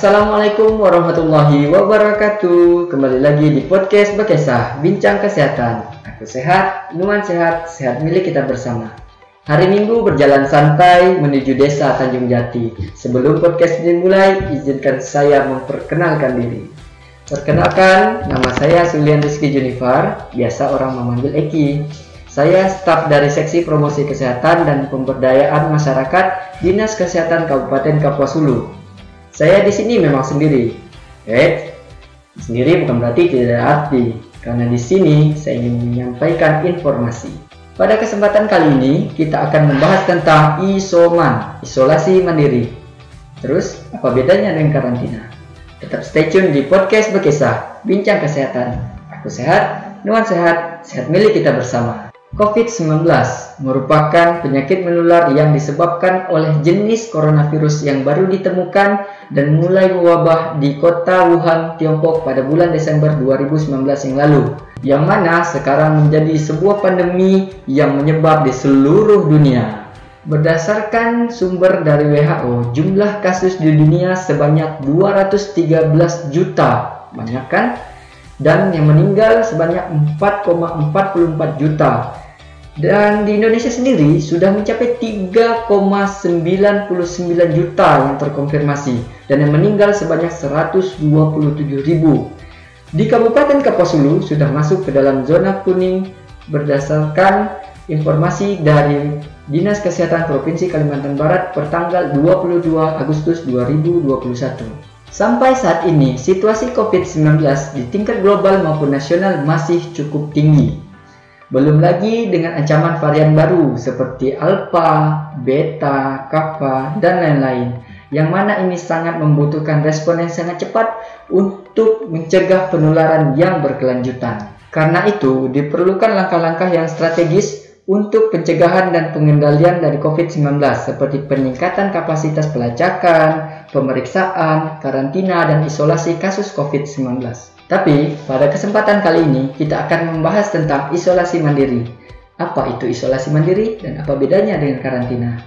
Assalamualaikum warahmatullahi wabarakatuh. Kembali lagi di podcast Bekesah, Bincang Kesehatan. Aku sehat, Nuan sehat, sehat milik kita bersama. Hari Minggu berjalan santai menuju desa Tanjung Jati. Sebelum podcast dimulai, izinkan saya memperkenalkan diri. Perkenalkan, nama saya Sulian Rizky Junifar, biasa orang memanggil Eki. Saya staf dari Seksi Promosi Kesehatan dan Pemberdayaan Masyarakat Dinas Kesehatan Kabupaten Kapuas Hulu. Saya di sini memang sendiri. Sendiri bukan berarti tidak ada arti, karena di sini saya ingin menyampaikan informasi. Pada kesempatan kali ini kita akan membahas tentang isoman, isolasi mandiri. Terus apa bedanya dengan karantina? Tetap stay tune di podcast Bekesah, Bincang Kesehatan. Aku sehat, Nuan sehat, sehat milik kita bersama. COVID-19 merupakan penyakit menular yang disebabkan oleh jenis coronavirus yang baru ditemukan dan mulai mewabah di kota Wuhan, Tiongkok pada bulan Desember 2019 yang lalu, yang mana sekarang menjadi sebuah pandemi yang menyebar di seluruh dunia. Berdasarkan sumber dari WHO, jumlah kasus di dunia sebanyak 213 juta, banyak kan? Dan yang meninggal sebanyak 4,44 juta. Dan di Indonesia sendiri sudah mencapai 3,99 juta yang terkonfirmasi dan yang meninggal sebanyak 127.000. Di Kabupaten Kapuas Hulu sudah masuk ke dalam zona kuning berdasarkan informasi dari Dinas Kesehatan Provinsi Kalimantan Barat pertanggal 22 Agustus 2021. Sampai saat ini, situasi COVID-19 di tingkat global maupun nasional masih cukup tinggi. Belum lagi dengan ancaman varian baru seperti Alpha, Beta, Kappa, dan lain-lain, yang mana ini sangat membutuhkan respon yang sangat cepat untuk mencegah penularan yang berkelanjutan. Karena itu, diperlukan langkah-langkah yang strategis untuk pencegahan dan pengendalian dari COVID-19 seperti peningkatan kapasitas pelacakan, pemeriksaan, karantina, dan isolasi kasus COVID-19. Tapi pada kesempatan kali ini kita akan membahas tentang isolasi mandiri. Apa itu isolasi mandiri dan apa bedanya dengan karantina?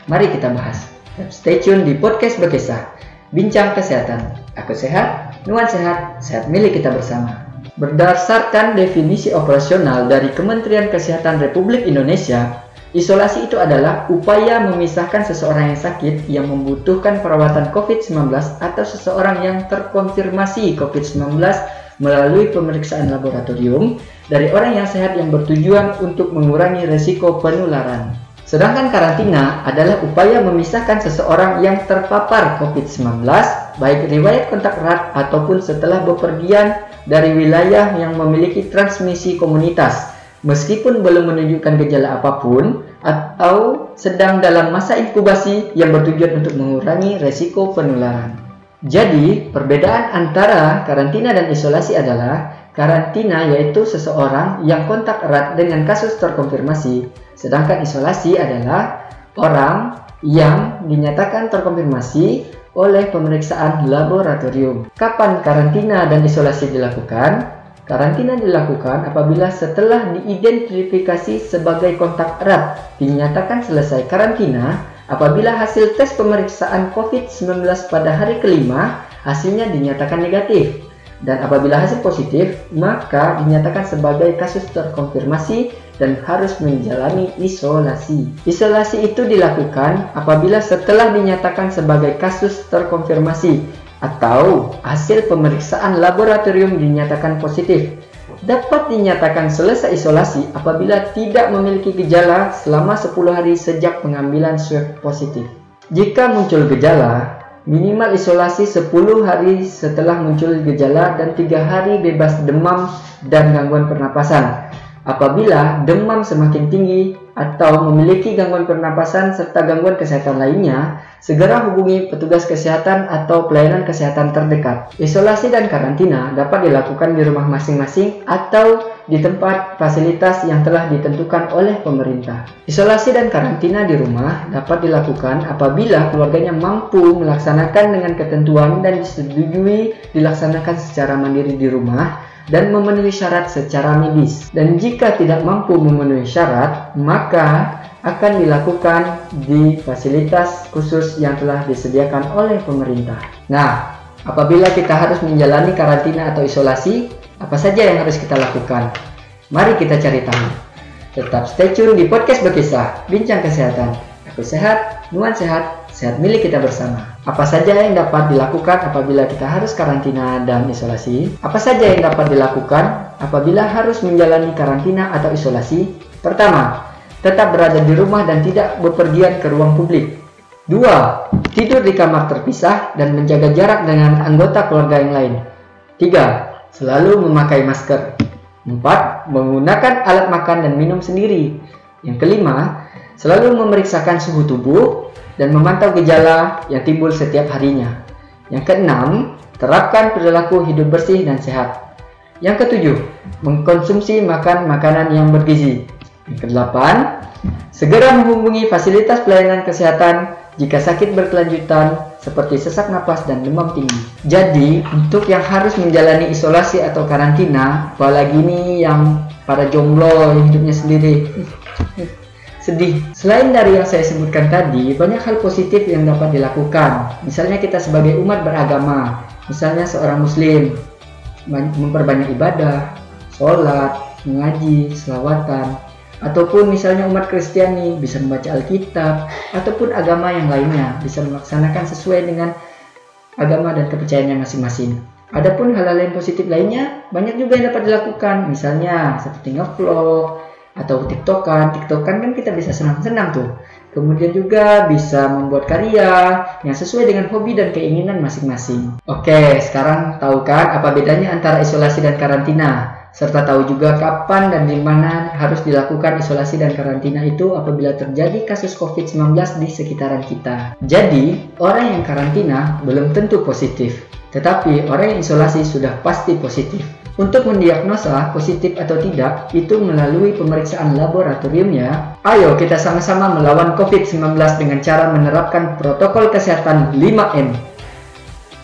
Mari kita bahas. Stay tune di podcast Bekesah, Bincang Kesehatan. Aku sehat, Nuan sehat, sehat milik kita bersama. Berdasarkan definisi operasional dari Kementerian Kesehatan Republik Indonesia, isolasi itu adalah upaya memisahkan seseorang yang sakit yang membutuhkan perawatan COVID-19 atau seseorang yang terkonfirmasi COVID-19 melalui pemeriksaan laboratorium dari orang yang sehat yang bertujuan untuk mengurangi resiko penularan. Sedangkan karantina adalah upaya memisahkan seseorang yang terpapar COVID-19, baik riwayat kontak erat ataupun setelah bepergian dari wilayah yang memiliki transmisi komunitas, meskipun belum menunjukkan gejala apapun atau sedang dalam masa inkubasi yang bertujuan untuk mengurangi resiko penularan. Jadi, perbedaan antara karantina dan isolasi adalah karantina yaitu seseorang yang kontak erat dengan kasus terkonfirmasi, sedangkan isolasi adalah orang yang dinyatakan terkonfirmasi oleh pemeriksaan laboratorium. Kapan karantina dan isolasi dilakukan? Karantina dilakukan apabila setelah diidentifikasi sebagai kontak erat dinyatakan selesai karantina apabila hasil tes pemeriksaan COVID-19 pada hari kelima hasilnya dinyatakan negatif, dan apabila hasil positif maka dinyatakan sebagai kasus terkonfirmasi dan harus menjalani isolasi. Isolasi itu dilakukan apabila setelah dinyatakan sebagai kasus terkonfirmasi atau hasil pemeriksaan laboratorium dinyatakan positif. Dapat dinyatakan selesai isolasi apabila tidak memiliki gejala selama 10 hari sejak pengambilan swab positif. Jika muncul gejala, minimal isolasi 10 hari setelah muncul gejala dan 3 hari bebas demam dan gangguan pernapasan. Apabila demam semakin tinggi atau memiliki gangguan pernapasan serta gangguan kesehatan lainnya, segera hubungi petugas kesehatan atau pelayanan kesehatan terdekat. Isolasi dan karantina dapat dilakukan di rumah masing-masing atau di tempat fasilitas yang telah ditentukan oleh pemerintah. Isolasi dan karantina di rumah dapat dilakukan apabila keluarganya mampu melaksanakan dengan ketentuan dan disetujui dilaksanakan secara mandiri di rumah dan memenuhi syarat secara medis. Dan jika tidak mampu memenuhi syarat, maka akan dilakukan di fasilitas khusus yang telah disediakan oleh pemerintah. Nah, Apabila kita harus menjalani karantina atau isolasi, apa saja yang harus kita lakukan? Mari kita cari tahu. Tetap stay tune di podcast Berkisah, Bincang Kesehatan. Aku sehat, Nuan sehat, sehat milik kita bersama. Apa saja yang dapat dilakukan apabila kita harus karantina dan isolasi? Apa saja yang dapat dilakukan apabila harus menjalani karantina atau isolasi? Pertama, tetap berada di rumah dan tidak bepergian ke ruang publik. 2. Tidur di kamar terpisah dan menjaga jarak dengan anggota keluarga yang lain. 3. Selalu memakai masker. 4. Menggunakan alat makan dan minum sendiri. Yang kelima, selalu memeriksakan suhu tubuh dan memantau gejala yang timbul setiap harinya. Yang keenam, terapkan perilaku hidup bersih dan sehat. Yang ketujuh, mengkonsumsi makanan yang bergizi. Yang kedelapan, segera menghubungi fasilitas pelayanan kesehatan jika sakit berkelanjutan seperti sesak napas dan demam tinggi. Jadi, untuk yang harus menjalani isolasi atau karantina, apalagi ini yang para jomblo yang hidupnya sendiri, sedih. Selain dari yang saya sebutkan tadi, banyak hal positif yang dapat dilakukan. Misalnya kita sebagai umat beragama, misalnya seorang muslim, memperbanyak ibadah, sholat, mengaji, selawatan. Ataupun misalnya umat Kristiani bisa membaca Alkitab, ataupun agama yang lainnya bisa melaksanakan sesuai dengan agama dan kepercayaannya masing-masing. Adapun hal-hal yang positif lainnya banyak juga yang dapat dilakukan, misalnya seperti nge-vlog atau tiktokan kan kita bisa senang-senang tuh. Kemudian juga bisa membuat karya yang sesuai dengan hobi dan keinginan masing-masing. Oke, sekarang tahu kan apa bedanya antara isolasi dan karantina? Serta tahu juga kapan dan di mana harus dilakukan isolasi dan karantina itu apabila terjadi kasus COVID-19 di sekitaran kita. Jadi, orang yang karantina belum tentu positif, tetapi orang yang isolasi sudah pasti positif. Untuk mendiagnosa positif atau tidak, itu melalui pemeriksaan laboratorium ya. Ayo kita sama-sama melawan COVID-19 dengan cara menerapkan protokol kesehatan 5M.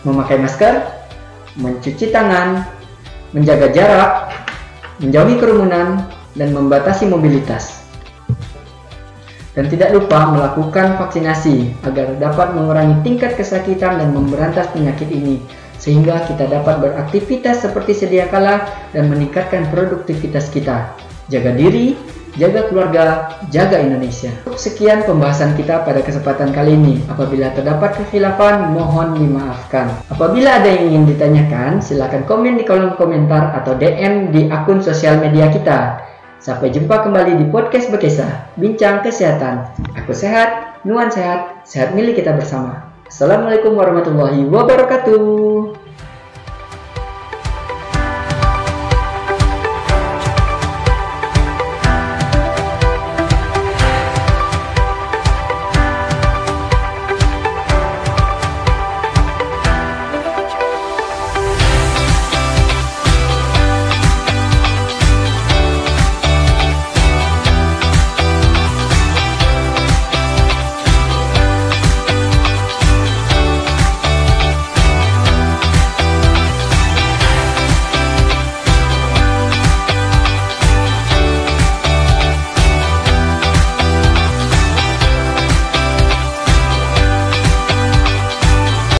Memakai masker, mencuci tangan, menjaga jarak, menjauhi kerumunan, dan membatasi mobilitas. Dan tidak lupa melakukan vaksinasi agar dapat mengurangi tingkat kesakitan dan memberantas penyakit ini, sehingga kita dapat beraktivitas seperti sedia kala dan meningkatkan produktivitas kita. Jaga diri, jaga keluarga, jaga Indonesia. Sekian pembahasan kita pada kesempatan kali ini. Apabila terdapat kekhilafan, mohon dimaafkan. Apabila ada yang ingin ditanyakan, silakan komen di kolom komentar atau DM di akun sosial media kita. Sampai jumpa kembali di podcast Berkisah, Bincang Kesehatan. Aku sehat, Nuan sehat, sehat milik kita bersama. Assalamualaikum warahmatullahi wabarakatuh.